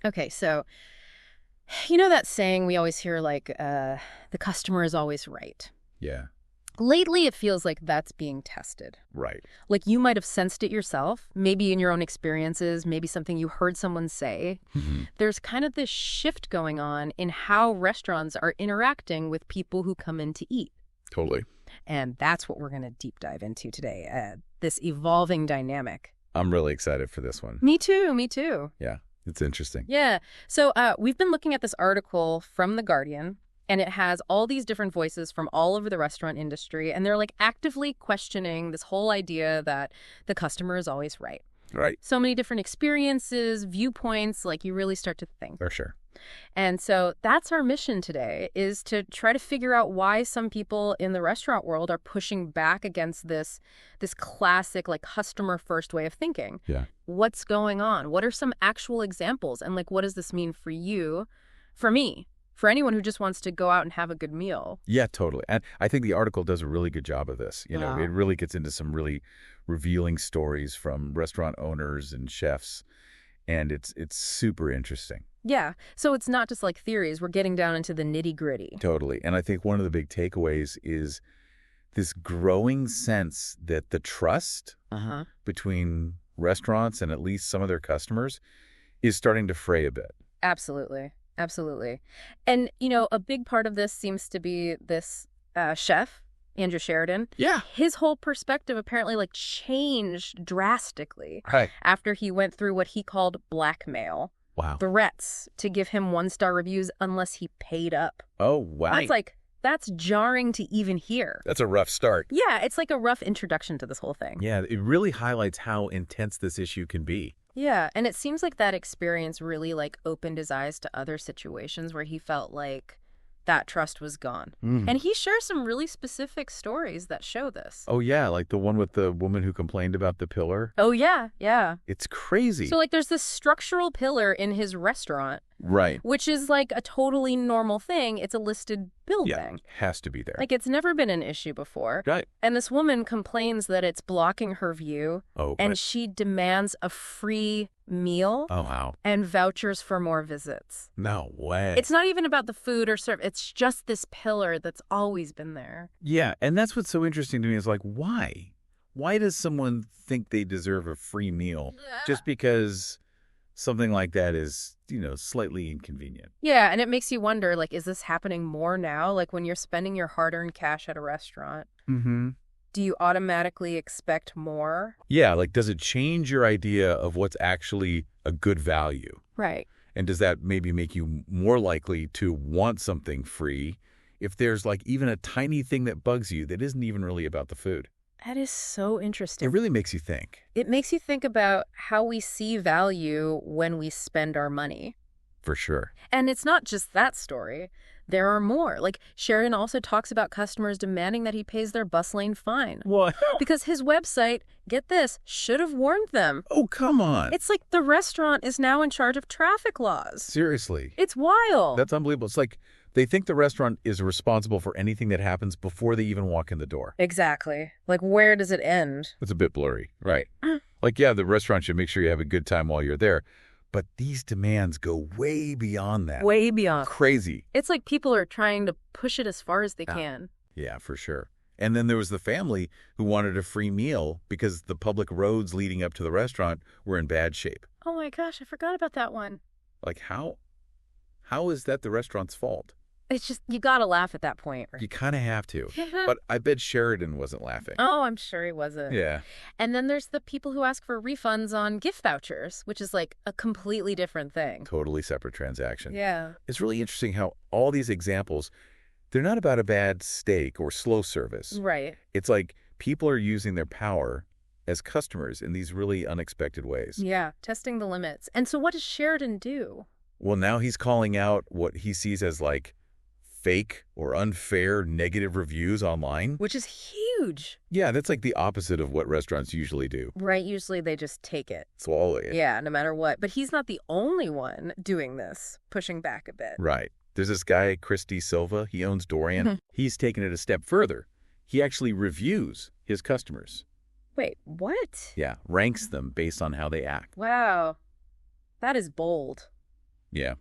Okay, so you know that saying we always hear, like, the customer is always right. Yeah, Lately, it feels like that's being tested. right. Like you might have sensed it yourself, maybe in your own experiences, maybe something you heard someone say. Hmm. There's kind of this shift going on in how restaurants are interacting with people who come in to eat. Totally. And that's what we're going to deep dive into today, this evolving dynamic. I'm really excited for this one. Me too, me too. Yeah, it's interesting. Yeah. So we've been looking at this article from The Guardian, and it has all these different voices from all over the restaurant industry, and they're like actively questioning this whole idea that the customer is always right. Right. So many different experiences, viewpoints, like you really start to think. For sure. And so that's our mission today, is to try to figure out why some people in the restaurant world are pushing back against this classic, like, customer first way of thinking. Yeah. What's going on? What are some actual examples? And like, what does this mean for you, for me, for anyone who just wants to go out and have a good meal? Yeah, totally. And I think the article does a really good job of this. You know, Yeah. it really gets into some really revealing stories from restaurant owners and chefs, and it's super interesting. Yeah. So it's not just like theories. We're getting down into the nitty gritty. Totally. And I think one of the big takeaways is this growing sense that the trust between restaurants and at least some of their customers is starting to fray a bit. Absolutely. Absolutely. And, you know, a big part of this seems to be this chef, Andrew Sheridan. Yeah. His whole perspective apparently like changed drastically Right. after he went through what he called blackmail, Wow. threats to give him 1-star reviews unless he paid up. Oh, wow. That's jarring to even hear. That's a rough start. Yeah, it's like a rough introduction to this whole thing. Yeah, it really highlights how intense this issue can be. Yeah, and it seems like that experience really like opened his eyes to other situations where he felt like that trust was gone. And he shares some really specific stories that show this. Oh, yeah, like the one with the woman who complained about the pillar. Oh, yeah, yeah. It's crazy. So like there's this structural pillar in his restaurant, Right. which is like a totally normal thing. It's a listed building. Yeah, has to be there. Like it's never been an issue before. Right. And this woman complains that it's blocking her view, Oh, and but- she demands a free meal Oh, wow. and vouchers for more visits. No way. It's not even about the food or serve. It's just this pillar that's always been there. Yeah, and that's what's so interesting to me is like, why? Why does someone think they deserve a free meal just because something like that is, you know, slightly inconvenient? Yeah, and it makes you wonder, like, is this happening more now? Like when you're spending your hard-earned cash at a restaurant, Mm-hmm. do you automatically expect more? Yeah, like does it change your idea of what's actually a good value? Right. And does that maybe make you more likely to want something free if there's like even a tiny thing that bugs you that isn't even really about the food? That is so interesting. It really makes you think. It makes you think about how we see value when we spend our money. For sure. And it's not just that story. There are more. Like, Sheridan also talks about customers demanding that he pays their bus lane fine. What? Because his website, get this, should have warned them. Oh, come on. It's like the restaurant is now in charge of traffic laws. Seriously. It's wild. That's unbelievable. It's like they think the restaurant is responsible for anything that happens before they even walk in the door. Exactly. Like, where does it end? It's a bit blurry. Right. Like, yeah, the restaurant should make sure you have a good time while you're there. But these demands go way beyond that. Way beyond. Crazy. It's like people are trying to push it as far as they can. Yeah, for sure. And then there was the family who wanted a free meal because the public roads leading up to the restaurant were in bad shape. Oh my gosh, I forgot about that one. Like, how is that the restaurant's fault? It's just, you gotta laugh at that point. You kind of have to. But I bet Sheridan wasn't laughing. Oh, I'm sure he wasn't. Yeah. And then there's the people who ask for refunds on gift vouchers, which is like a completely different thing. Totally separate transaction. Yeah. It's really interesting how all these examples, they're not about a bad steak or slow service. Right. It's like people are using their power as customers in these really unexpected ways. Yeah, testing the limits. And so what does Sheridan do? Well, now he's calling out what he sees as like fake or unfair negative reviews online. Which is huge. Yeah, that's like the opposite of what restaurants usually do. Right, usually they just take it. Swallow it. Yeah, no matter what. But he's not the only one doing this, pushing back a bit. Right. There's this guy, Christy Silva. He owns Dorian. He's taken it a step further. He actually reviews his customers. Wait, what? Yeah, ranks them based on how they act. Wow. That is bold. Yeah,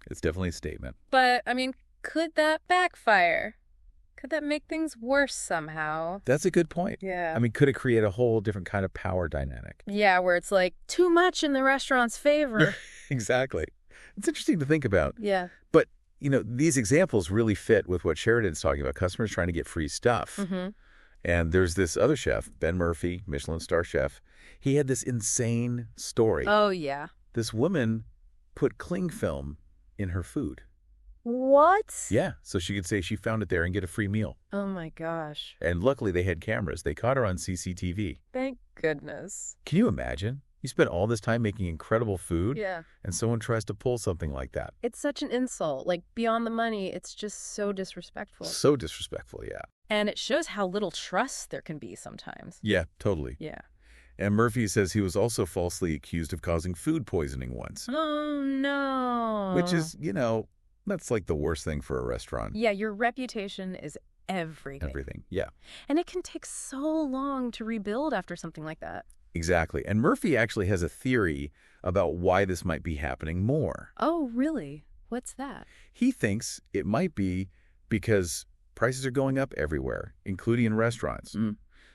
it's definitely a statement. But, I mean, could that backfire? Could that make things worse somehow? That's a good point. Yeah. I mean, could it create a whole different kind of power dynamic? Yeah, where it's like too much in the restaurant's favor. Exactly. It's interesting to think about. Yeah. But, these examples really fit with what Sheridan's talking about, customers trying to get free stuff. Mm-hmm. And there's this other chef, Ben Murphy, Michelin star chef. He had this insane story. Oh, yeah. This woman put cling film in her food. What? Yeah, so she could say she found it there and get a free meal. Oh, my gosh. And luckily they had cameras. They caught her on CCTV. Thank goodness. Can you imagine? You spent all this time making incredible food, Yeah. and someone tries to pull something like that. It's such an insult. Like, beyond the money, it's just so disrespectful. So disrespectful, yeah. And it shows how little trust there can be sometimes. Yeah, totally. Yeah. And Murphy says he was also falsely accused of causing food poisoning once. Oh, no. Which is, that's like the worst thing for a restaurant. Yeah, your reputation is everything. Everything, yeah. And it can take so long to rebuild after something like that. Exactly. And Murphy actually has a theory about why this might be happening more. Oh, really? What's that? He thinks it might be because prices are going up everywhere, including in restaurants.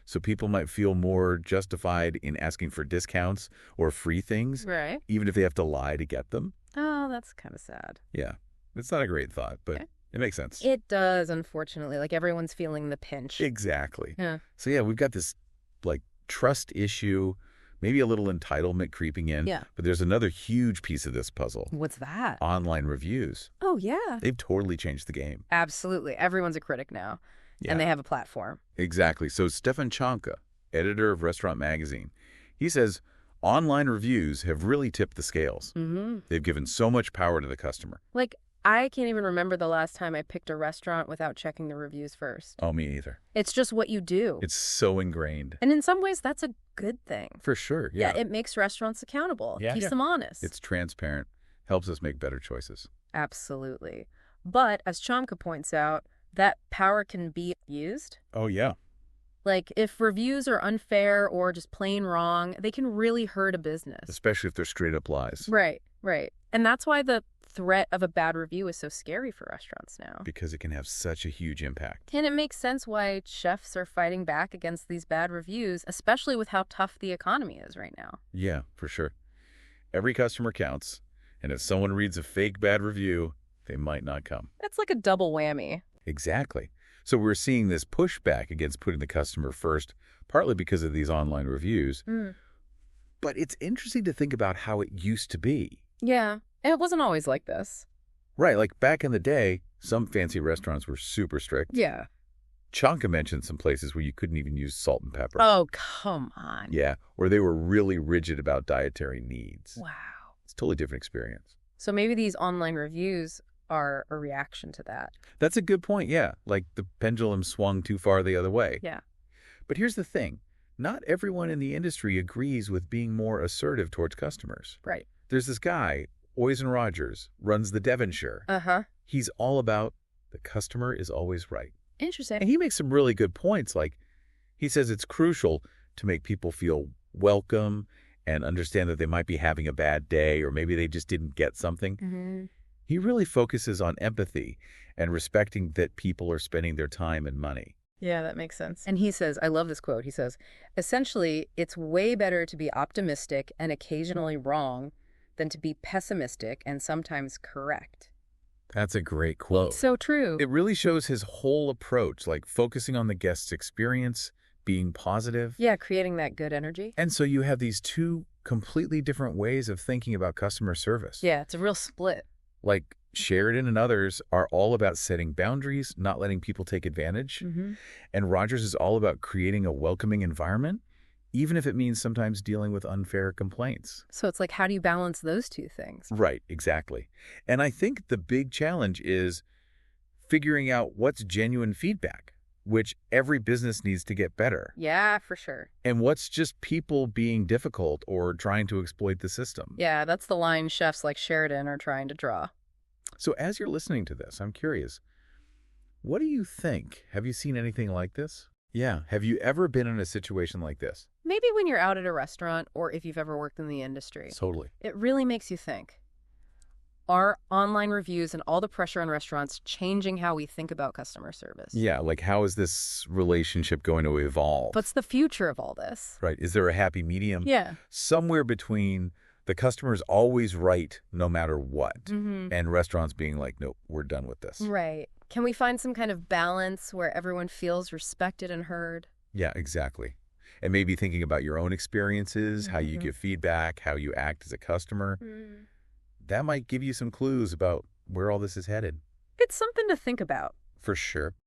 So people might feel more justified in asking for discounts or free things, Right. even if they have to lie to get them. Oh, that's kind of sad. Yeah. It's not a great thought, but Okay. it makes sense. It does, unfortunately. Like, everyone's feeling the pinch. Exactly. Yeah. So yeah, we've got this trust issue, maybe a little entitlement creeping in. Yeah. But there's another huge piece of this puzzle. What's that? Online reviews. Oh, yeah. They've totally changed the game. Absolutely. Everyone's a critic now. Yeah. And they have a platform. Exactly. So Stefan Chanka, editor of Restaurant Magazine, he says online reviews have really tipped the scales. Mm-hmm. They've given so much power to the customer. Like, I can't even remember the last time I picked a restaurant without checking the reviews first. Oh, me either. It's just what you do. It's so ingrained. And in some ways, that's a good thing. For sure, yeah. It makes restaurants accountable. Yeah. Keeps them honest. It's transparent, helps us make better choices. Absolutely. But, as Chomka points out, that power can be used. Oh, yeah. Like, if reviews are unfair or just plain wrong, they can really hurt a business. Especially if they're straight up lies. Right. And that's why the threat of a bad review is so scary for restaurants now. Because it can have such a huge impact. And it makes sense why chefs are fighting back against these bad reviews, especially with how tough the economy is right now. Yeah, for sure. Every customer counts, and if someone reads a fake bad review, they might not come. It's like a double whammy. Exactly. So we're seeing this pushback against putting the customer first, partly because of these online reviews. But it's interesting to think about how it used to be. Yeah, it wasn't always like this. Right, like back in the day, some fancy restaurants were super strict. Yeah. Chanka mentioned some places where you couldn't even use salt and pepper. Oh, come on. Yeah, or they were really rigid about dietary needs. Wow. It's a totally different experience. So maybe these online reviews are a reaction to that. That's a good point, yeah. Like the pendulum swung too far the other way. Yeah. But here's the thing. Not everyone in the industry agrees with being more assertive towards customers. Right. There's this guy, Oisin Rogers, runs the Devonshire. Uh-huh. He's all about the customer is always right. Interesting. And he makes some really good points. Like, he says it's crucial to make people feel welcome and understand that they might be having a bad day or maybe they just didn't get something. Mm-hmm. He really focuses on empathy and respecting that people are spending their time and money. Yeah, that makes sense. And he says, I love this quote, he says, essentially, it's way better to be optimistic and occasionally wrong than to be pessimistic and sometimes correct. That's a great quote. So true. It really shows his whole approach, like focusing on the guest's experience, being positive. Yeah, creating that good energy. And so you have these two completely different ways of thinking about customer service. Yeah, it's a real split. Like Sheridan and others are all about setting boundaries, not letting people take advantage. Mm-hmm. And Rogers is all about creating a welcoming environment, even if it means sometimes dealing with unfair complaints. So it's like, how do you balance those two things? Right, exactly. And I think the big challenge is figuring out what's genuine feedback, which every business needs to get better. Yeah, for sure. And what's just people being difficult or trying to exploit the system. Yeah, that's the line chefs like Sheridan are trying to draw. So as you're listening to this, I'm curious, what do you think? Have you seen anything like this? Yeah. Have you ever been in a situation like this? Maybe when you're out at a restaurant or if you've ever worked in the industry. Totally. It really makes you think. Are online reviews and all the pressure on restaurants changing how we think about customer service? Yeah, like how is this relationship going to evolve? What's the future of all this? Right. Is there a happy medium? Yeah. Somewhere between the customer's always right no matter what, and restaurants being like, nope, we're done with this. Right. Can we find some kind of balance where everyone feels respected and heard? Yeah, exactly. And maybe thinking about your own experiences, how you give feedback, how you act as a customer. That might give you some clues about where all this is headed. It's something to think about. For sure.